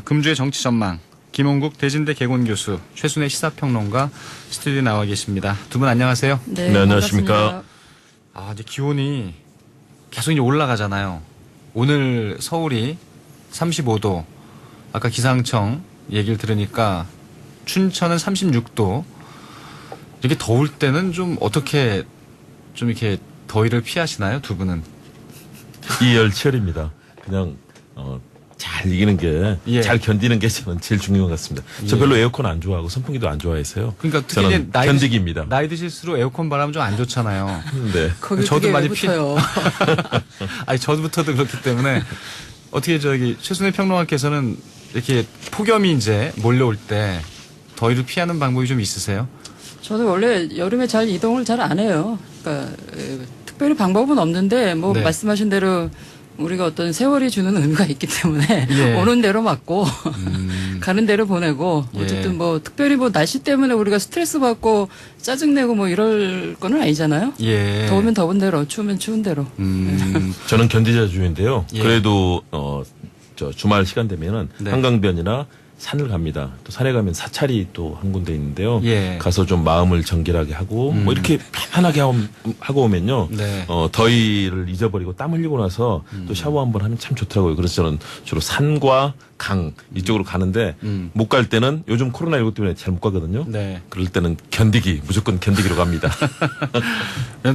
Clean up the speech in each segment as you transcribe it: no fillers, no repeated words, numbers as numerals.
금주의 정치 전망 김홍국 대진대 개공 교수 최순애 시사평론가 스튜디오에 나와 계십니다. 두 분 안녕하세요. 네, 네, 안녕하십니까. 이제 기온이 계속 이제 올라가잖아요. 오늘 서울이 35도. 아까 기상청 얘기를 들으니까 춘천은 36도. 이렇게 더울 때는 좀 어떻게 좀 이렇게 더위를 피하시나요, 두 분은? 이열치열입니다. 그냥 잘 이기는 게, 예. 잘 견디는 게 저는 제일 중요한 것 같습니다. 저 예. 별로 에어컨 안 좋아하고 선풍기도 안 좋아해서요. 그러니까 특히 저는 이제 견디기입니다. 나이 드실수록 에어컨 바람 좀 안 좋잖아요. 네. 거기 저도 그게 많이 왜 붙어요. 아니 저부터도 그렇기 때문에 어떻게 최순애 평론가께서는 이렇게 폭염이 이제 몰려올 때 더위를 피하는 방법이 좀 있으세요? 저는 원래 여름에 잘 이동을 잘 안 해요. 그러니까 특별히 방법은 없는데 뭐 네. 말씀하신 대로 우리가 어떤 세월이 주는 의미가 있기 때문에 예. 오는 대로 맞고 가는 대로 보내고 예. 어쨌든 뭐 특별히 뭐 날씨 때문에 우리가 스트레스 받고 짜증내고 뭐 이럴 거는 아니잖아요. 예. 더우면 더운 대로 추우면 추운 대로. 저는 견디자주의인데요. 예. 그래도 저 주말 시간 되면은 네. 한강변이나 산을 갑니다. 또 산에 가면 사찰이 또 한 군데 있는데요. 예. 가서 좀 마음을 정결하게 하고 뭐 이렇게 편안하게 하고 오면요. 네. 더위를 잊어버리고 땀 흘리고 나서 또 샤워 한번 하면 참 좋더라고요. 그래서 저는 주로 산과 강 이쪽으로 가는데 못 갈 때는 요즘 코로나19 때문에 잘 못 가거든요. 네. 그럴 때는 무조건 견디기로 갑니다.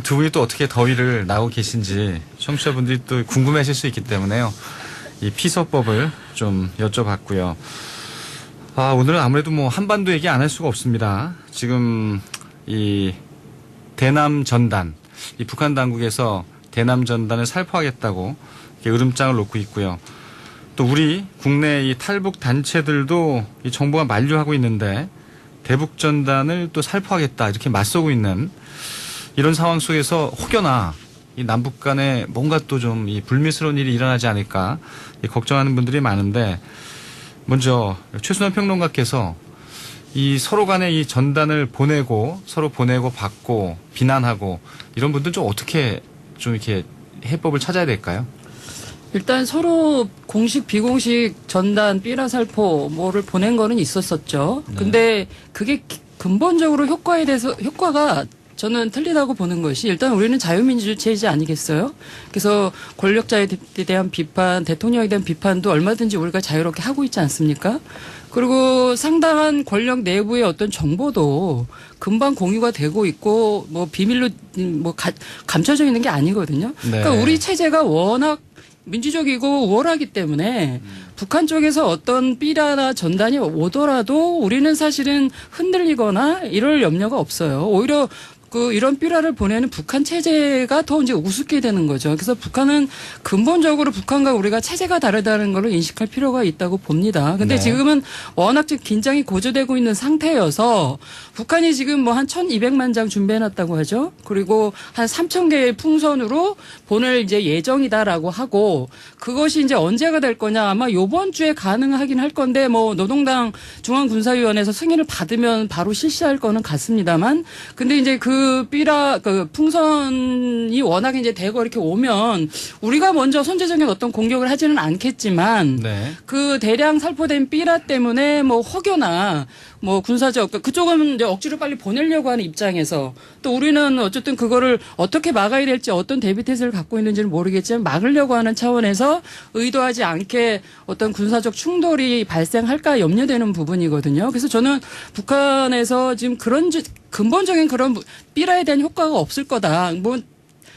두 분이 또 어떻게 더위를 나고 계신지 청취자분들이 또 궁금해하실 수 있기 때문에요. 이 피서법을 좀 여쭤봤고요. 오늘은 아무래도 뭐 한반도 얘기 안 할 수가 없습니다. 지금 이 대남 전단, 이 북한 당국에서 대남 전단을 살포하겠다고 이렇게 으름장을 놓고 있고요. 또 우리 국내 이 탈북 단체들도 이 정부가 만류하고 있는데 대북 전단을 또 살포하겠다 이렇게 맞서고 있는 이런 상황 속에서 혹여나 이 남북 간에 뭔가 또 좀 이 불미스러운 일이 일어나지 않을까 걱정하는 분들이 많은데 먼저 최순애 평론가께서 이 서로 간에 이 전단을 서로 보내고 받고 비난하고 이런 분들 좀 어떻게 좀 이렇게 해법을 찾아야 될까요? 일단 서로 공식 비공식 전단 삐라 살포 뭐를 보낸 거는 있었었죠. 네. 근데 그게 근본적으로 효과가 저는 틀리다고 보는 것이 일단 우리는 자유민주주의체 아니겠어요? 그래서 권력자에 대한 비판, 대통령에 대한 비판도 얼마든지 우리가 자유롭게 하고 있지 않습니까? 그리고 상당한 권력 내부의 어떤 정보도 금방 공유가 되고 있고 뭐 비밀로 뭐 감춰져 있는 게 아니거든요. 네. 그러니까 우리 체제가 워낙 민주적이고 우월하기 때문에 북한 쪽에서 어떤 삐라나 전단이 오더라도 우리는 사실은 흔들리거나 이럴 염려가 없어요. 오히려 이런 삐라를 보내는 북한 체제가 더 이제 우습게 되는 거죠. 그래서 북한은 근본적으로 북한과 우리가 체제가 다르다는 걸 인식할 필요가 있다고 봅니다. 근데 네. 지금은 워낙 지금 긴장이 고조되고 있는 상태여서 북한이 지금 뭐 한 1,200만 장 준비해놨다고 하죠. 그리고 한 3,000개의 풍선으로 보낼 이제 예정이다라고 하고 그것이 이제 언제가 될 거냐 아마 요번 주에 가능하긴 할 건데 뭐 노동당 중앙군사위원회에서 승인을 받으면 바로 실시할 거는 같습니다만 근데 이제 그 풍선이 워낙 이제 대거 이렇게 오면 우리가 먼저 선제적인 어떤 공격을 하지는 않겠지만 네. 그 대량 살포된 삐라 때문에 뭐 혹여나 뭐 군사적 그쪽은 이제 억지로 빨리 보내려고 하는 입장에서 또 우리는 어쨌든 그거를 어떻게 막아야 될지 어떤 대비 태세를 갖고 있는지는 모르겠지만 막으려고 하는 차원에서 의도하지 않게 어떤 군사적 충돌이 발생할까 염려되는 부분이거든요. 그래서 저는 북한에서 지금 근본적인 그런 삐라에 대한 효과가 없을 거다. 뭐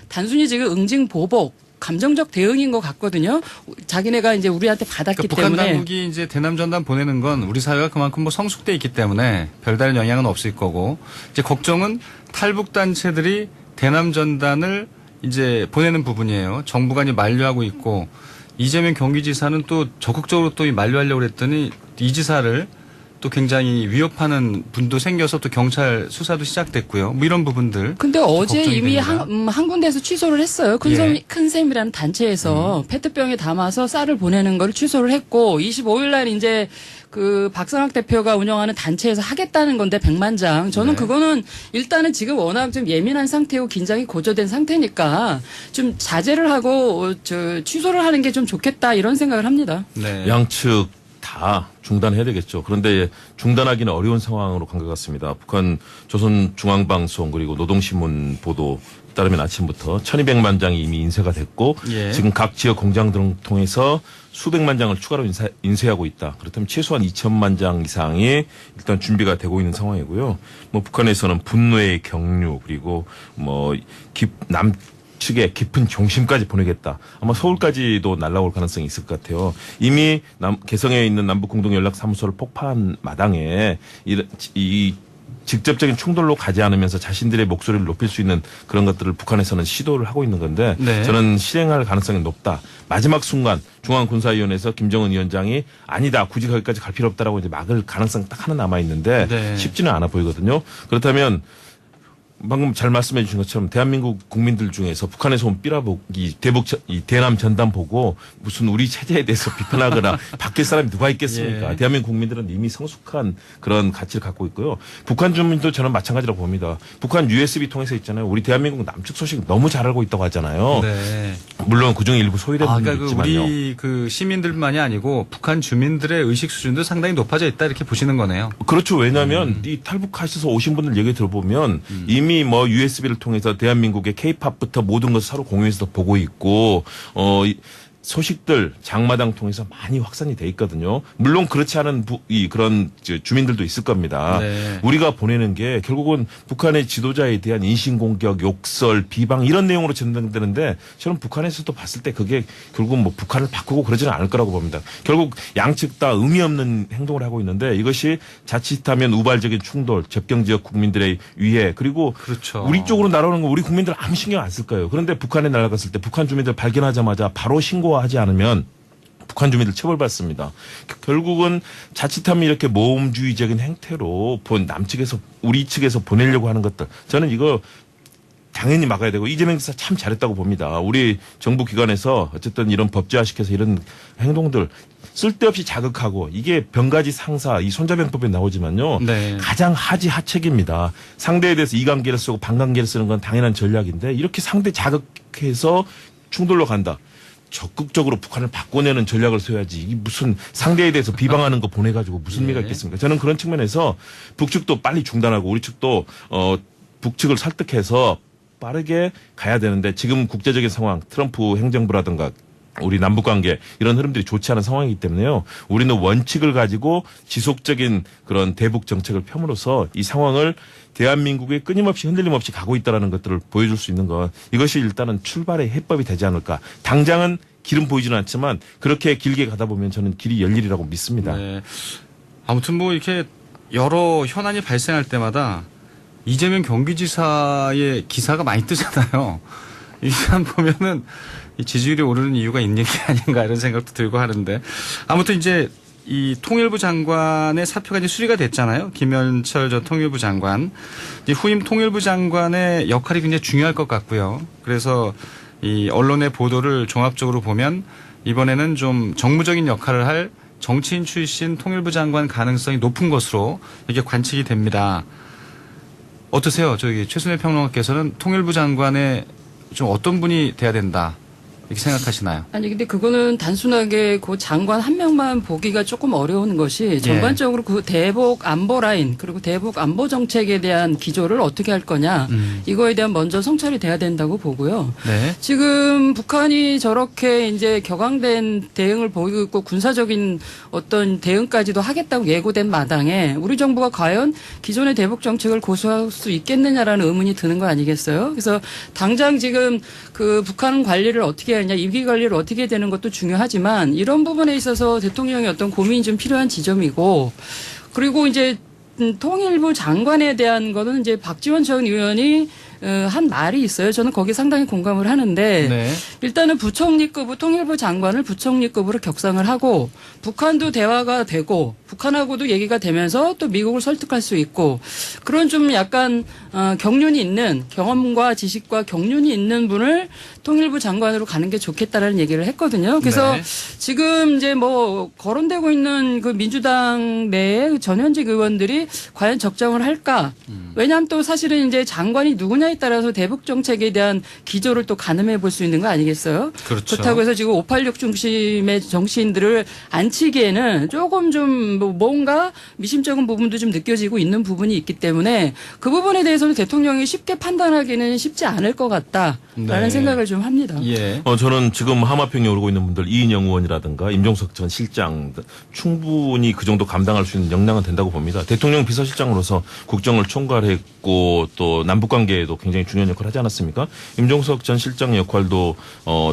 단순히 지금 응징 보복 감정적 대응인 것 같거든요. 자기네가 이제 우리한테 받았기 그러니까 북한 때문에. 당국이 이제 대남 전단 보내는 건 우리 사회가 그만큼 뭐 성숙돼 있기 때문에 별다른 영향은 없을 거고 이제 걱정은 탈북 단체들이 대남 전단을 이제 보내는 부분이에요. 정부가 이제 만류하고 있고 이재명 경기지사는 또 적극적으로 또 만류하려고 그랬더니 이 지사를 또 굉장히 위협하는 분도 생겨서 또 경찰 수사도 시작됐고요. 뭐 이런 부분들. 근데 어제 걱정이 이미 됩니다. 한 군데에서 취소를 했어요. 예. 큰샘이라는 단체에서 페트병에 담아서 쌀을 보내는 걸 취소를 했고 25일 날 이제 그 박상학 대표가 운영하는 단체에서 하겠다는 건데 100만 장. 저는 네. 그거는 일단은 지금 워낙 좀 예민한 상태고 긴장이 고조된 상태니까 좀 자제를 하고 취소를 하는 게 좀 좋겠다 이런 생각을 합니다. 네. 양측 다 다 중단해야 되겠죠. 그런데 중단하기는 어려운 상황으로 간 것 같습니다. 북한 조선중앙방송 그리고 노동신문 보도 따르면 아침부터 1200만 장이 이미 인쇄가 됐고 예. 지금 각 지역 공장 등을 통해서 수백만 장을 추가로 인쇄하고 있다. 그렇다면 최소한 2000만 장 이상이 일단 준비가 되고 있는 상황이고요. 뭐 북한에서는 분노의 경류 그리고 남측의 깊은 경심까지 보내겠다. 아마 서울까지도 날아올 가능성이 있을 것 같아요. 이미 개성에 있는 남북공동연락사무소를 폭파한 마당에 이 직접적인 충돌로 가지 않으면서 자신들의 목소리를 높일 수 있는 그런 것들을 북한에서는 시도를 하고 있는 건데 네. 저는 실행할 가능성이 높다. 마지막 순간 중앙군사위원회에서 김정은 위원장이 아니다. 굳이 거기까지 갈 필요 없다라고 이제 막을 가능성 딱 하나 남아 있는데 네. 쉽지는 않아 보이거든요. 그렇다면 방금 잘 말씀해 주신 것처럼 대한민국 국민들 중에서 북한에서 온 삐라보기 이 대남 전단 보고 무슨 우리 체제에 대해서 비판하거나 바뀔 사람이 누가 있겠습니까? 예. 대한민국 국민들은 이미 성숙한 그런 가치를 갖고 있고요. 북한 주민도 저는 마찬가지라고 봅니다. 북한 USB 통해서 있잖아요. 우리 대한민국 남측 소식 너무 잘 알고 있다고 하잖아요. 네. 물론 그중에 일부 소외된 분들이 그러니까 있지만요. 우리 그 시민들만이 아니고 북한 주민들의 의식 수준도 상당히 높아져 있다 이렇게 보시는 거네요. 그렇죠. 왜냐하면 이 탈북하셔서 오신 분들 얘기 들어보면 이미 뭐 USB를 통해서 대한민국의 K-팝부터 모든 것을 서로 공유해서 보고 있고 소식들 장마당 통해서 많이 확산이 돼 있거든요. 물론 그렇지 않은 그런 주민들도 있을 겁니다. 네. 우리가 보내는 게 결국은 북한의 지도자에 대한 인신공격, 욕설, 비방 이런 내용으로 전달되는데 저는 북한에서도 봤을 때 그게 결국 뭐 북한을 바꾸고 그러지는 않을 거라고 봅니다. 결국 양측 다 의미 없는 행동을 하고 있는데 이것이 자칫하면 우발적인 충돌, 접경 지역 국민들의 위해 그리고 그렇죠. 우리 쪽으로 날아오는 거 우리 국민들 아무 신경 안 쓸 거예요. 그런데 북한에 날아갔을 때 북한 주민들 발견하자마자 바로 신고하지 않으면 북한 주민들 처벌받습니다. 결국은 자칫하면 이렇게 모험주의적인 행태로 남측에서 우리 측에서 보내려고 하는 것들 저는 이거 당연히 막아야 되고 이재명 지사 참 잘했다고 봅니다. 우리 정부 기관에서 어쨌든 이런 법제화시켜서 이런 행동들 쓸데없이 자극하고 이게 병가지 상사 이 손자병법에 나오지만요. 네. 가장 하책입니다. 상대에 대해서 이관계를 쓰고 반관계를 쓰는 건 당연한 전략인데 이렇게 상대 자극해서 충돌로 간다. 적극적으로 북한을 바꿔내는 전략을 써야지. 이 무슨 상대에 대해서 비방하는 거 보내가지고 무슨 의미가 있겠습니까? 저는 그런 측면에서 북측도 빨리 중단하고 우리 측도 북측을 설득해서 빠르게 가야 되는데 지금 국제적인 상황 트럼프 행정부라든가 우리 남북관계 이런 흐름들이 좋지 않은 상황이기 때문에요. 우리는 원칙을 가지고 지속적인 그런 대북 정책을 펴므로써 이 상황을 대한민국이 끊임없이 흔들림 없이 가고 있다는 것들을 보여줄 수 있는 것 이것이 일단은 출발의 해법이 되지 않을까. 당장은 길은 보이지는 않지만 그렇게 길게 가다 보면 저는 길이 열리리라고 믿습니다. 네. 아무튼 뭐 이렇게 여러 현안이 발생할 때마다 이재명 경기지사의 기사가 많이 뜨잖아요. 이 사람 보면은 이 지지율이 오르는 이유가 있는 게 아닌가 이런 생각도 들고 하는데 아무튼 이제 이 통일부 장관의 사표가 이제 수리가 됐잖아요. 김현철 전 통일부 장관. 이제 후임 통일부 장관의 역할이 굉장히 중요할 것 같고요. 그래서 이 언론의 보도를 종합적으로 보면 이번에는 좀 정무적인 역할을 할 정치인 출신 통일부 장관 가능성이 높은 것으로 이게 관측이 됩니다. 어떠세요? 저기 최순애 평론가께서는 통일부 장관의 좀 어떤 분이 돼야 된다. 이렇게 생각하시나요? 아니 근데 그거는 단순하게 그 장관 한 명만 보기가 조금 어려운 것이 전반적으로 그 대북 안보 라인 그리고 대북 안보 정책에 대한 기조를 어떻게 할 거냐 이거에 대한 먼저 성찰이 돼야 된다고 보고요. 네. 지금 북한이 저렇게 이제 격앙된 대응을 보이고 있고 군사적인 어떤 대응까지도 하겠다고 예고된 마당에 우리 정부가 과연 기존의 대북 정책을 고수할 수 있겠느냐라는 의문이 드는 거 아니겠어요? 그래서 당장 지금 그 북한 관리를 어떻게 하냐, 임기 관리를 어떻게 해야 되는 것도 중요하지만 이런 부분에 있어서 대통령의 어떤 고민이 좀 필요한 지점이고 그리고 이제 통일부 장관에 대한 거는 이제 박지원 전 의원이 한 말이 있어요. 저는 거기에 상당히 공감을 하는데 네. 일단은 부총리급 통일부 장관을 부총리급으로 격상을 하고 북한도 대화가 되고 북한하고도 얘기가 되면서 또 미국을 설득할 수 있고 그런 좀 약간 경륜이 있는 경험과 지식과 경륜이 있는 분을 통일부 장관으로 가는 게 좋겠다라는 얘기를 했거든요. 그래서 네. 지금 이제 뭐 거론되고 있는 그 민주당 내의 전현직 의원들이 과연 적정을 할까? 왜냐하면 또 사실은 이제 장관이 누구냐 하냐에 따라서 대북 정책에 대한 기조를 또 가늠해 볼 수 있는 거 아니겠어요? 그렇죠. 그렇다고 해서 지금 586 중심의 정치인들을 앉히기에는 조금 좀 뭔가 미심쩍은 부분도 좀 느껴지고 있는 부분이 있기 때문에 그 부분에 대해서는 대통령이 쉽게 판단하기는 쉽지 않을 것 같다라는 네. 생각을 좀 합니다. 예. 저는 지금 하마평에 오르고 있는 분들 이인영 의원이라든가 임종석 전 실장 충분히 그 정도 감당할 수 있는 역량은 된다고 봅니다. 대통령 비서실장으로서 국정을 총괄했고 또 남북관계에도 굉장히 중요한 역할을 하지 않았습니까? 임종석 전 실장의 역할도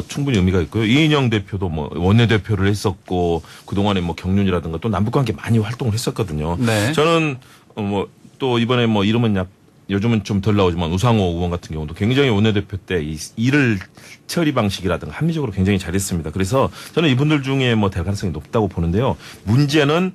충분히 의미가 있고요. 이인영 대표도 뭐 원내대표를 했었고 그동안에 뭐 경륜이라든가 또 남북관계 많이 활동을 했었거든요. 네. 저는 뭐 또 이번에 뭐 이름은 요즘은 좀 덜 나오지만 우상호 의원 같은 경우도 굉장히 원내대표 때 이 일을 처리 방식이라든가 합리적으로 굉장히 잘했습니다. 그래서 저는 이분들 중에 뭐 될 가능성이 높다고 보는데요. 문제는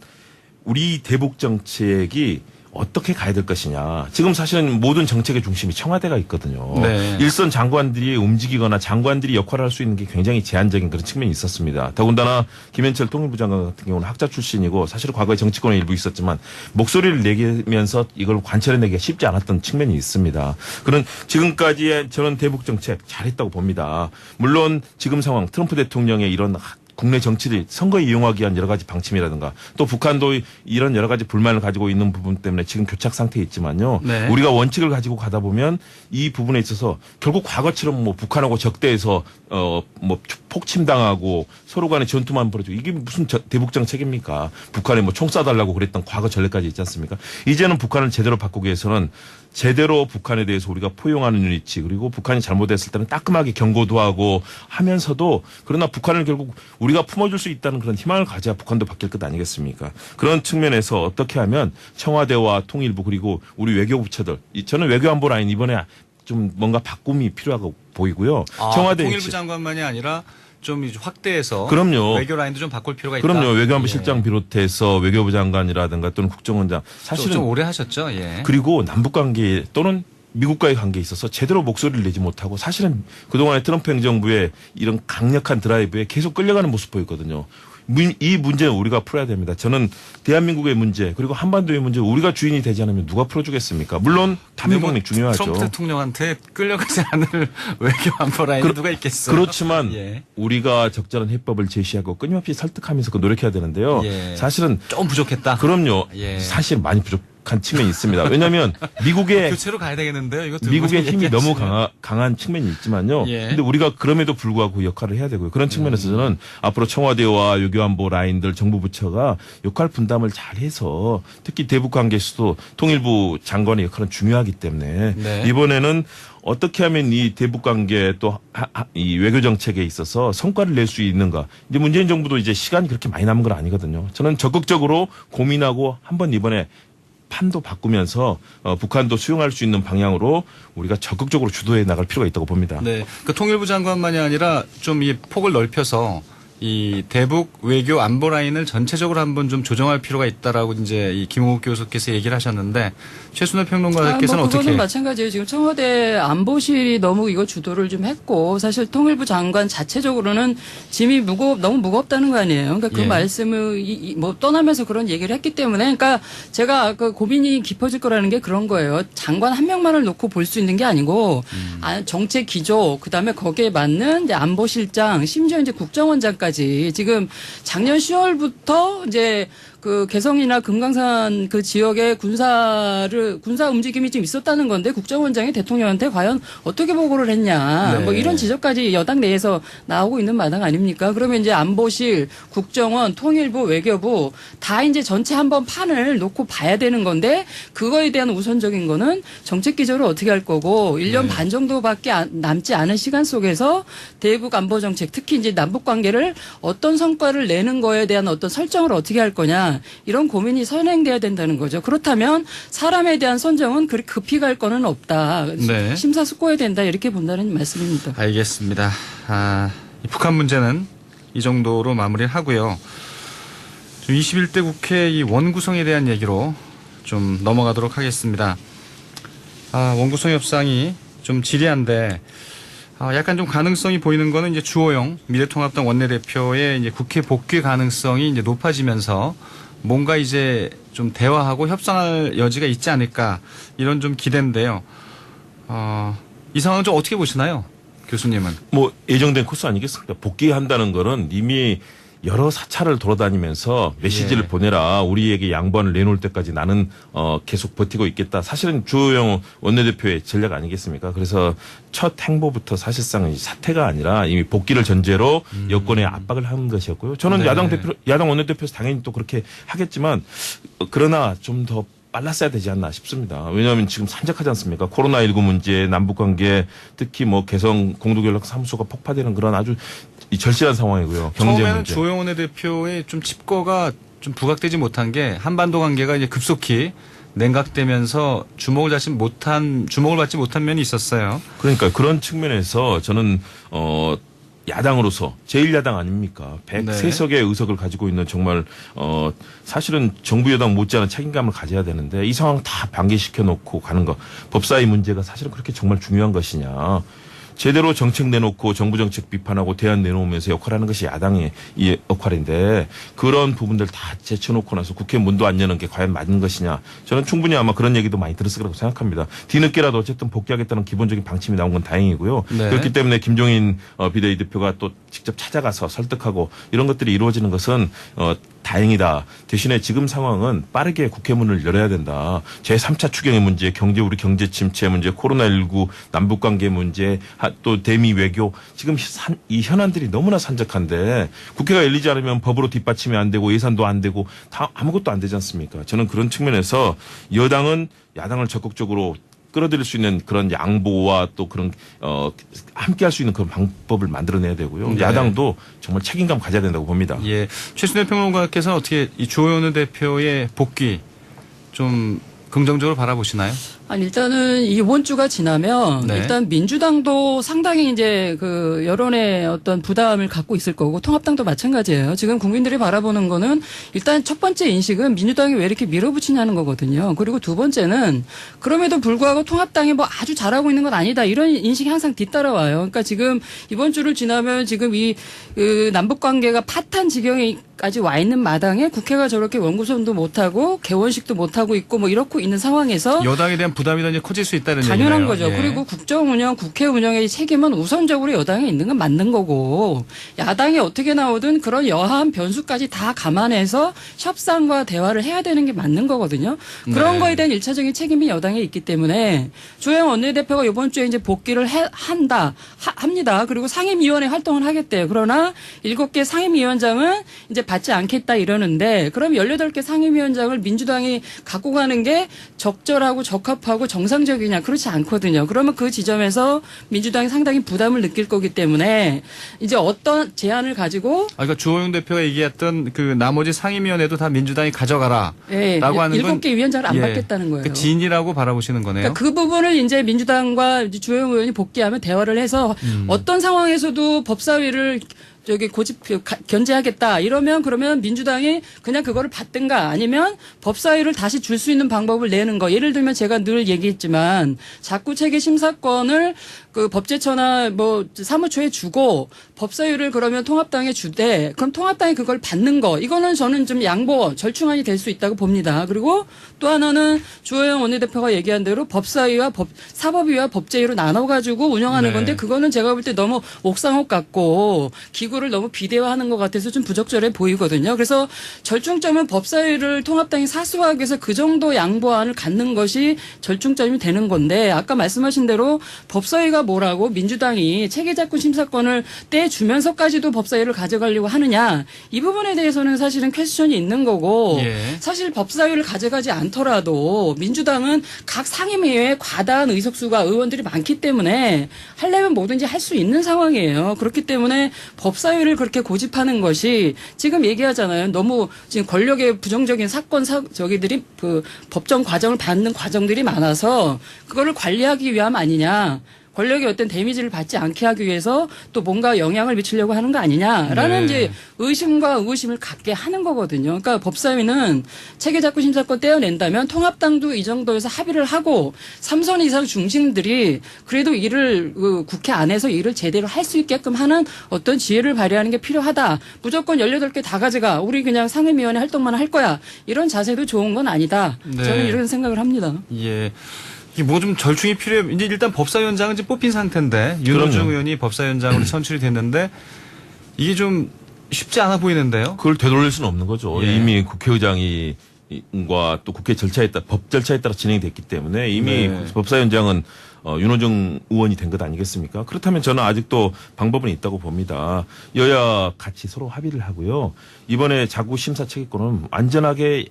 우리 대북 정책이 어떻게 가야 될 것이냐. 지금 사실은 모든 정책의 중심이 청와대가 있거든요. 네. 일선 장관들이 움직이거나 장관들이 역할을 할 수 있는 게 굉장히 제한적인 그런 측면이 있었습니다. 더군다나 김현철 통일부 장관 같은 경우는 학자 출신이고 사실은 과거에 정치권에 일부 있었지만 목소리를 내면서 이걸 관철해내기가 쉽지 않았던 측면이 있습니다. 그런 지금까지의 저는 대북 정책 잘했다고 봅니다. 물론 지금 상황 트럼프 대통령의 이런 국내 정치를 선거에 이용하기 위한 여러 가지 방침이라든가 또 북한도 이런 여러 가지 불만을 가지고 있는 부분 때문에 지금 교착 상태에 있지만요. 네. 우리가 원칙을 가지고 가다 보면 이 부분에 있어서 결국 과거처럼 뭐 북한하고 적대해서 뭐 폭침당하고 서로 간에 전투만 벌어지고 이게 무슨 대북 정책입니까? 북한에 뭐 총 쏴달라고 그랬던 과거 전례까지 있지 않습니까? 이제는 북한을 제대로 바꾸기 위해서는 제대로 북한에 대해서 우리가 포용하는 위치 그리고 북한이 잘못했을 때는 따끔하게 경고도 하고 하면서도 그러나 북한을 결국 우리가 품어줄 수 있다는 그런 희망을 가져야 북한도 바뀔 것 아니겠습니까? 그런 측면에서 어떻게 하면 청와대와 통일부 그리고 우리 외교부처들 저는 외교안보 라인 이번에 좀 뭔가 바꿈이 필요하고 보이고요. 청와대 통일부 장관만이 아니라 좀 이제 확대해서 그럼요. 외교 라인도 좀 바꿀 필요가 있다. 그럼요. 외교안보 예. 실장 비롯해서 외교부 장관이라든가 또는 국정원장 사실은 좀 오래 하셨죠. 예. 그리고 남북관계 또는 미국과의 관계에 있어서 제대로 목소리를 내지 못하고 사실은 그동안의 트럼프 행정부의 이런 강력한 드라이브에 계속 끌려가는 모습 보였거든요. 이 문제는 우리가 풀어야 됩니다. 저는 대한민국의 문제 그리고 한반도의 문제 우리가 주인이 되지 않으면 누가 풀어주겠습니까? 물론 탄미동맹 중요하죠. 트럼프 대통령한테 끌려가지 않을 외교 안보 라인이 누가 있겠어요. 그렇지만 예. 우리가 적절한 해법을 제시하고 끊임없이 설득하면서 노력해야 되는데요. 예. 사실은 좀 부족했다. 그럼요. 예. 사실 많이 부족한 측면이 있습니다. 왜냐하면 미국의 교체로 가야 되겠는데요. 이거 두 미국의 분이 힘이 얘기하시면. 너무 강한 측면이 있지만요. 예. 근데 우리가 그럼에도 불구하고 역할을 해야 되고요. 그런 측면에서 저는 앞으로 청와대와 외교안보 라인들 정부 부처가 역할 분담을 잘해서 특히 대북 관계에서도 통일부 장관의 역할은 중요하기 때문에 네. 이번에는 어떻게 하면 이 대북 관계 또 이 외교 정책에 있어서 성과를 낼 수 있는가. 이제 문재인 정부도 이제 시간이 그렇게 많이 남은 건 아니거든요. 저는 적극적으로 고민하고 한번 이번에 판도 바꾸면서 북한도 수용할 수 있는 방향으로 우리가 적극적으로 주도해 나갈 필요가 있다고 봅니다. 네. 그 통일부 장관만이 아니라 좀 이 폭을 넓혀서 이 대북 외교 안보 라인을 전체적으로 한번 좀 조정할 필요가 있다라고 이제 이 김호국 교수께서 얘기를 하셨는데 최순호 평론가께서는 그거는 어떻게? 마찬가지예요. 지금 청와대 안보실이 너무 이거 주도를 좀 했고 사실 통일부 장관 자체적으로는 짐이 너무 무겁다는 거 아니에요. 그러니까 그 예. 말씀을 뭐 떠나면서 그런 얘기를 했기 때문에 그러니까 제가 그 고민이 깊어질 거라는 게 그런 거예요. 장관 한 명만을 놓고 볼 수 있는 게 아니고 정책 기조 그다음에 거기에 맞는 이제 안보실장 심지어 이제 국정원장까지 지금 작년 10월부터 이제 그 개성이나 금강산 그 지역에 군사 움직임이 좀 있었다는 건데 국정원장이 대통령한테 과연 어떻게 보고를 했냐 네. 뭐 이런 지적까지 여당 내에서 나오고 있는 마당 아닙니까? 그러면 이제 안보실, 국정원, 통일부, 외교부 다 이제 전체 한번 판을 놓고 봐야 되는 건데 그거에 대한 우선적인 거는 정책 기조를 어떻게 할 거고 1년 네. 반 정도밖에 남지 않은 시간 속에서 대북 안보 정책 특히 이제 남북 관계를 어떤 성과를 내는 거에 대한 어떤 설정을 어떻게 할 거냐 이런 고민이 선행돼야 된다는 거죠. 그렇다면 사람에 대한 선정은 그렇게 급히 갈 거는 없다. 네. 심사숙고해야 된다 이렇게 본다는 말씀입니다. 알겠습니다. 이 북한 문제는 이 정도로 마무리를 하고요. 21대 국회 이 원구성에 대한 얘기로 좀 넘어가도록 하겠습니다. 원구성 협상이 좀 지리한데 약간 좀 가능성이 보이는 거는 이제 주호영 미래통합당 원내대표의 이제 국회 복귀 가능성이 이제 높아지면서 뭔가 이제 좀 대화하고 협상할 여지가 있지 않을까 이런 좀 기대인데요. 이 상황 좀 어떻게 보시나요? 교수님은. 뭐 예정된 코스 아니겠습니까? 복귀한다는 거는 이미 여러 사찰을 돌아다니면서 메시지를 예. 보내라. 우리에게 양보안을 내놓을 때까지 나는 계속 버티고 있겠다. 사실은 주호영 원내대표의 전략 아니겠습니까? 그래서 첫 행보부터 사실상 사퇴가 아니라 이미 복귀를 전제로 여권에 압박을 한 것이었고요. 저는 네. 야당 원내대표에서 당연히 또 그렇게 하겠지만 그러나 좀 더 빨랐어야 되지 않나 싶습니다. 왜냐하면 지금 산적하지 않습니까? 코로나19 문제, 남북관계, 특히 뭐 개성 공동연락사무소가 폭파되는 그런 아주 이 절실한 상황이고요. 경제 처음에는 문제. 주호영 원내대표의 좀 칩거가 좀 부각되지 못한 게 한반도 관계가 이제 급속히 냉각되면서 주목을 받지 못한 면이 있었어요. 그러니까 그런 측면에서 저는 야당으로서 제1야당 아닙니까? 103석의 의석을 가지고 있는 정말 사실은 정부 여당 못지않은 책임감을 가져야 되는데 이 상황 다 방기시켜 놓고 가는 거 법사위 문제가 사실은 그렇게 정말 중요한 것이냐. 제대로 정책 내놓고 정부 정책 비판하고 대안 내놓으면서 역할하는 것이 야당의 이 역할인데 그런 부분들 다 제쳐놓고 나서 국회 문도 안 여는 게 과연 맞는 것이냐. 저는 충분히 아마 그런 얘기도 많이 들었을 거라고 생각합니다. 뒤늦게라도 어쨌든 복귀하겠다는 기본적인 방침이 나온 건 다행이고요. 네. 그렇기 때문에 김종인 비대위 대표가 또 직접 찾아가서 설득하고 이런 것들이 이루어지는 것은 다행이다. 대신에 지금 상황은 빠르게 국회 문을 열어야 된다. 제3차 추경의 문제, 우리 경제 침체 문제, 코로나19 남북관계 문제, 또 대미 외교 지금 이 현안들이 너무나 산적한데 국회가 열리지 않으면 법으로 뒷받침이 안 되고 예산도 안 되고 다 아무것도 안 되지 않습니까? 저는 그런 측면에서 여당은 야당을 적극적으로 끌어들일 수 있는 그런 양보와 또 그런 함께 할 수 있는 그런 방법을 만들어내야 되고요. 네. 야당도 정말 책임감 가져야 된다고 봅니다. 예. 최순일 평론가께서는 어떻게 이 주호영 원내대표의 복귀 좀 긍정적으로 바라보시나요? 아니, 일단은 이번 주가 지나면 네. 일단 민주당도 상당히 이제 그 여론의 어떤 부담을 갖고 있을 거고 통합당도 마찬가지예요. 지금 국민들이 바라보는 거는 일단 첫 번째 인식은 민주당이 왜 이렇게 밀어붙이냐는 거거든요. 그리고 두 번째는 그럼에도 불구하고 통합당이 뭐 아주 잘하고 있는 건 아니다. 이런 인식이 항상 뒤따라와요. 그러니까 지금 이번 주를 지나면 지금 이 남북 관계가 파탄 지경에까지 와 있는 마당에 국회가 저렇게 원구성도 못하고 개원식도 못하고 있고 뭐 이렇고 있는 상황에서 여당에 대한 부담이 더 이제 커질 수 있다는 당연한 얘기네요. 거죠. 예. 그리고 국정 운영, 국회 운영의 책임은 우선적으로 여당에 있는 건 맞는 거고 야당이 어떻게 나오든 그런 여하한 변수까지 다 감안해서 협상과 대화를 해야 되는 게 맞는 거거든요. 그런 네. 거에 대한 일차적인 책임이 여당에 있기 때문에 주호영 원내대표가 이번 주에 이제 복귀를 합니다. 그리고 상임위원회 활동을 하겠대요. 그러나 7개 상임위원장은 이제 받지 않겠다 이러는데 그럼 18개 상임위원장을 민주당이 갖고 가는 게 적절하고 적합하고 정상적이냐 그렇지 않거든요. 그러면 그 지점에서 민주당이 상당히 부담을 느낄 거기 때문에 이제 어떤 제안을 가지고 그러니까 주호영 대표가 얘기했던 그 나머지 상임위원회도 다 민주당이 가져가라. 예, 라고 하는 건 7개 위원장을 안 예, 받겠다는 거예요. 그 진이라고 바라보시는 거네요. 그러니까 그 부분을 이제 민주당과 이제 주호영 의원이 복귀하면 대화를 해서 어떤 상황에서도 법사위를 견제하겠다 이러면 그러면 민주당이 그냥 그거를 받든가 아니면 법사위를 다시 줄 수 있는 방법을 내는 거. 예를 들면 제가 늘 얘기했지만 자꾸 체계 심사권을 그 법제처나 뭐 사무처에 주고 법사위를 그러면 통합당에 주되 그럼 통합당이 그걸 받는 거. 이거는 저는 좀 양보 절충안이 될 수 있다고 봅니다. 그리고 또 하나는 주호영 원내대표가 얘기한 대로 법사위와 사법위와 법제위로 나눠가지고 운영하는 네. 건데 그거는 제가 볼 때 너무 옥상옥 같고 기구를 너무 비대화하는 것 같아서 좀 부적절해 보이거든요. 그래서 절충점은 법사위를 통합당이 사수하기 위해서 그 정도 양보안을 갖는 것이 절충점이 되는 건데 아까 말씀하신 대로 법사위가 뭐라고 민주당이 체계작구 심사권을 떼주면서까지도 법사위를 가져가려고 하느냐 이 부분에 대해서는 사실은 퀘스천이 있는 거고 예. 사실 법사위를 가져가지 않더라도 민주당은 각 상임위에 과다한 의석수가 의원들이 많기 때문에 하려면 뭐든지 할 수 있는 상황이에요. 그렇기 때문에 법사위를 그렇게 고집하는 것이 지금 얘기하잖아요. 너무 지금 권력의 부정적인 저기들이 그 법정 과정을 받는 과정들이 많아서 그거를 관리하기 위함 아니냐. 권력이 어떤 데미지를 받지 않게 하기 위해서 또 뭔가 영향을 미치려고 하는 거 아니냐라는 네. 이제 의심과 의구심을 갖게 하는 거거든요. 그러니까 법사위는 체계작구 심사권 떼어낸다면 통합당도 이 정도에서 합의를 하고 3선 이상 중심들이 그래도 일을 국회 안에서 일을 제대로 할 수 있게끔 하는 어떤 지혜를 발휘하는 게 필요하다. 무조건 18개 다 가져가. 우리 그냥 상임위원회 활동만 할 거야. 이런 자세도 좋은 건 아니다. 네. 저는 이런 생각을 합니다. 예. 이게 뭐 좀 절충이 필요해요. 이제 일단 법사위원장은 이제 뽑힌 상태인데 윤호중 그럼요. 의원이 법사위원장으로 선출이 됐는데 이게 좀 쉽지 않아 보이는데요. 그걸 되돌릴 수는 없는 거죠. 예. 이미 국회의장과 또 국회 절차에 따라 법 절차에 따라 진행이 됐기 때문에 이미 네. 법사위원장은 윤호중 의원이 된 것 아니겠습니까? 그렇다면 저는 아직도 방법은 있다고 봅니다. 여야 같이 서로 합의를 하고요. 이번에 자구 심사 채기권은 완전하게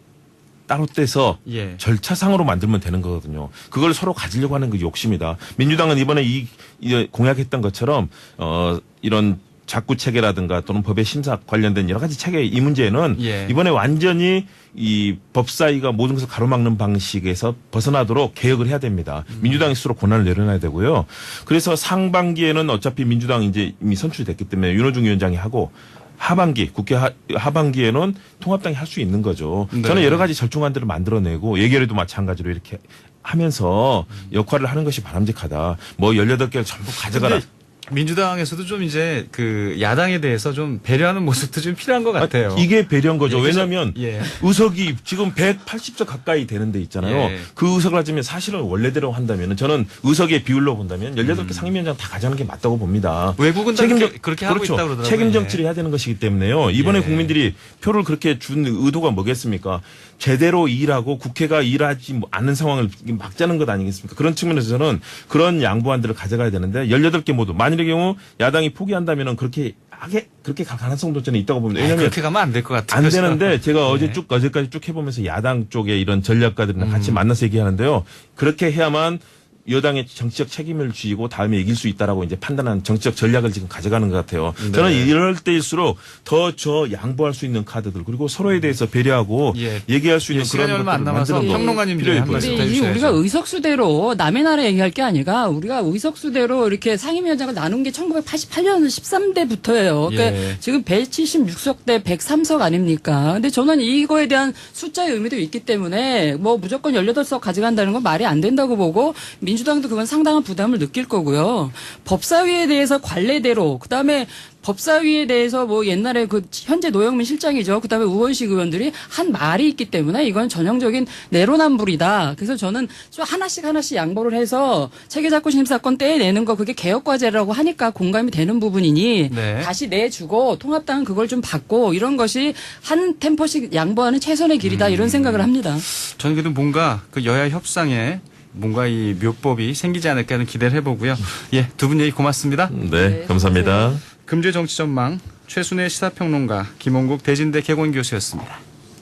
따로 떼서 예. 절차상으로 만들면 되는 거거든요. 그걸 서로 가지려고 하는 그 욕심이다. 민주당은 이번에 이 공약했던 것처럼 이런 자구 체계라든가 또는 법의 심사 관련된 여러 가지 체계 이 문제는 예. 이번에 완전히 이 법사위가 모든 것을 가로막는 방식에서 벗어나도록 개혁을 해야 됩니다. 민주당이 스스로 권한을 내려놔야 되고요. 그래서 상반기에는 어차피 민주당이 이제 이미 선출이 됐기 때문에 윤호중 위원장이 하고 하반기 국회 하반기에는 통합당이 할 수 있는 거죠. 네. 저는 여러 가지 절충안들을 만들어내고 예결에도 마찬가지로 이렇게 하면서 역할을 하는 것이 바람직하다. 뭐 18개를 전부 가져가라. 근데 민주당에서도 좀 이제 그 야당에 대해서 좀 배려하는 모습도 좀 필요한 것 같아요. 이게 배려인 거죠. 예, 그래서- 왜냐하면 예. 의석이 지금 180석 가까이 되는 데 있잖아요. 예. 그 의석을 하자면 사실은 원래대로 한다면 저는 의석의 비율로 본다면 18개 음. 상임위원장 다 가져가는 게 맞다고 봅니다. 외국은 다 그렇게 하고 그렇죠. 있다고 그러더라고요. 책임 예. 정치를 해야 되는 것이기 때문에요. 이번에 예. 국민들이 표를 그렇게 준 의도가 뭐겠습니까? 제대로 일하고 국회가 일하지 않는 상황을 막자는 것 아니겠습니까? 그런 측면에서 저는 그런 양보안들을 가져가야 되는데 18개 모두 만일의 경우 야당이 포기한다면 그렇게 갈 가능성도 저는 있다고 봅니다. 왜냐하면 그렇게 가면 안 될 것 같아요. 안 되는데 제가 네. 어제까지 쭉 해보면서 야당 쪽에 이런 전략가들이랑 같이 만나서 얘기하는데요. 그렇게 해야만 여당의 정치적 책임을 지고 다음에 이길 수 있다라고 이제 판단한 정치적 전략을 지금 가져가는 것 같아요. 네. 저는 이럴 때일수록 더 양보할 수 있는 카드들 그리고 서로에 대해서 배려하고 예. 얘기할 수 있는 시간이 그런 얼마 안 것들을 남아서 만드는 거 평론가님 필요해 한 보여요. 말씀 근데 이 해주셔야죠. 우리가 의석수대로 남의 나라 얘기할 게 아니라 우리가 의석수대로 이렇게 상임위원장을 나눈 게 1988년 13대부터예요. 그러니까 예. 지금 176석 대 103석 아닙니까? 근데 저는 이거에 대한 숫자의 의미도 있기 때문에 뭐 무조건 18석 가져간다는 건 말이 안 된다고 보고 민주당도 그건 상당한 부담을 느낄 거고요. 법사위에 대해서 관례대로 그다음에 법사위에 대해서 뭐 옛날에 그 현재 노영민 실장이죠. 그다음에 우원식 의원들이 한 말이 있기 때문에 이건 전형적인 내로남불이다. 그래서 저는 좀 하나씩 양보를 해서 체계작구 심사권 떼내는 거 그게 개혁과제라고 하니까 공감이 되는 부분이니 네. 다시 내주고 통합당은 그걸 좀 받고 이런 것이 한 템포씩 양보하는 최선의 길이다 이런 생각을 합니다. 저는 그래도 뭔가 그 여야 협상에 뭔가 이 묘법이 생기지 않을까 하는 기대를 해보고요. 예, 두 분 얘기 고맙습니다. 네, 감사합니다. 금주의 정치전망 최순애 시사평론가 김홍국 대진대 개공교수였습니다.